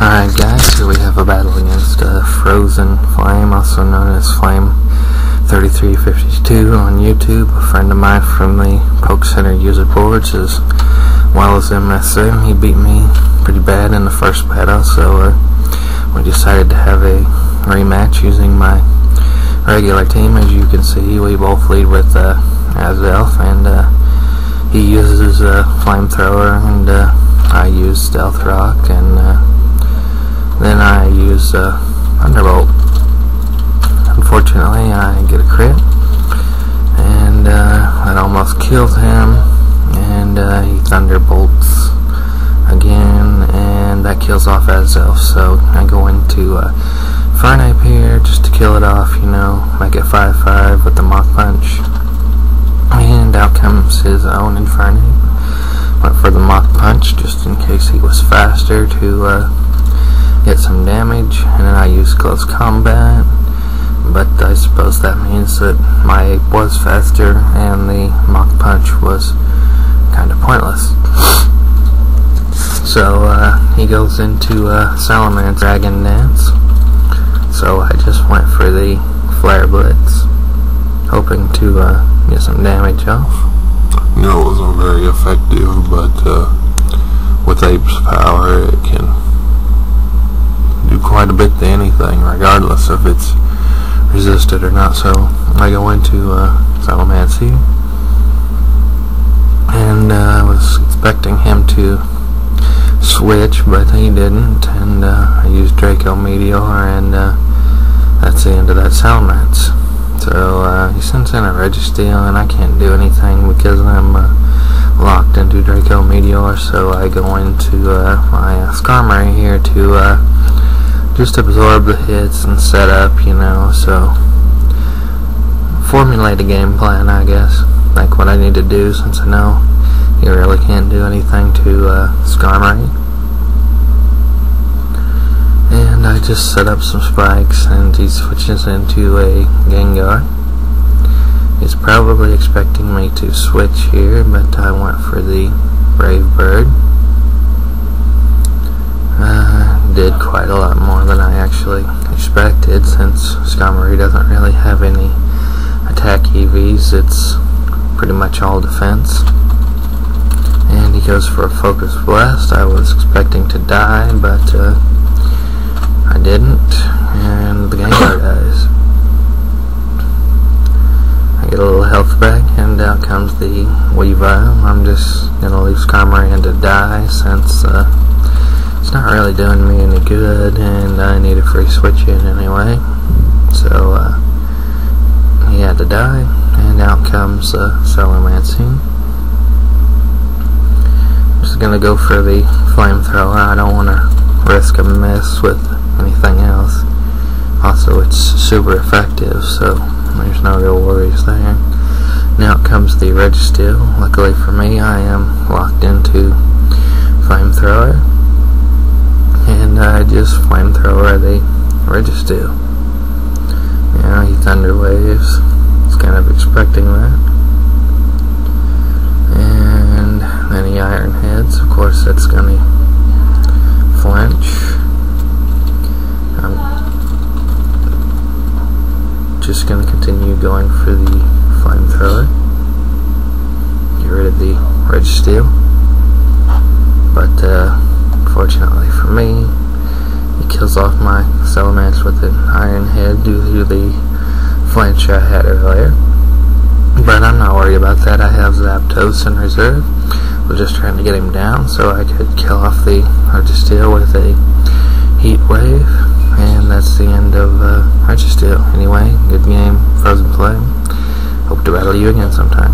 Alright guys, here we have a battle against FrozenFlame, also known as flame3352 on YouTube. A friend of mine from the Poke Center user boards, as well as MSM. He beat me pretty bad in the first battle, so we decided to have a rematch using my regular team. As you can see, we both lead with Azelf, and he uses a flamethrower, and I use Stealth Rock, and then I use Thunderbolt. Unfortunately, I get a crit, and that almost kills him, and he Thunderbolts again, and that kills off Azelf. So I go into Fernape here just to kill it off, you know, make it 5-5 with the Mach Punch, and out comes his own Infernape. Went for the Mach Punch just in case he was faster to get some damage, and then I use Close Combat, but I suppose that means that my ape was faster and the Mach Punch was kind of pointless. So he goes into Salamence Dragon Dance, so I just went for the Flare Blitz, hoping to get some damage off. You know, it wasn't very effective, but with Ape's power it can do quite a bit to anything, regardless if it's resisted or not. So I go into Salamence, and I was expecting him to switch, but he didn't, and I used Draco Meteor, and that's the end of that Salamence. So he sends in a Registeel, and I can't do anything because I'm locked into Draco Meteor, so I go into my Skarmory here to just absorb the hits and set up, you know, so formulate a game plan, I guess, like what I need to do, since I know you really can't do anything to Skarmory. And I just set up some spikes, and he switches into a Gengar. He's probably expecting me to switch here, but I went for the Brave Bird. Did quite a lot more than I actually expected, since Skarmory doesn't really have any attack EVs. It's pretty much all defense. And he goes for a Focus Blast. I was expecting to die, but I didn't, and the Gengar dies. I get a little health back, and out comes the Weavile. I'm just gonna leave Skarmory in to die, since it's not really doing me any good, and I need a free switch in anyway. So he had to die, and out comes Salamence. I'm just gonna go for the Flamethrower. I don't want to risk a miss with anything else. Also, it's super effective, so there's no real worries there. Now comes the Registeel. Luckily for me, I am locked into Flamethrower, and I just Flamethrower the Registeel. You know, he Thunder Waves. I was kind of expecting that. And then he Iron Heads. Of course, that's gonna flinch. I'm just gonna continue going for the Flamethrower. Get rid of the Registeel. But fortunately for me, he kills off my Salamence with an Iron Head due to the flinch I had earlier. But I'm not worried about that. I have Zapdos in reserve. I was just trying to get him down so I could kill off the Registeel with a Heat Wave. And that's the end of Registeel. Anyway, good game, FrozenFlame. Hope to battle you again sometime.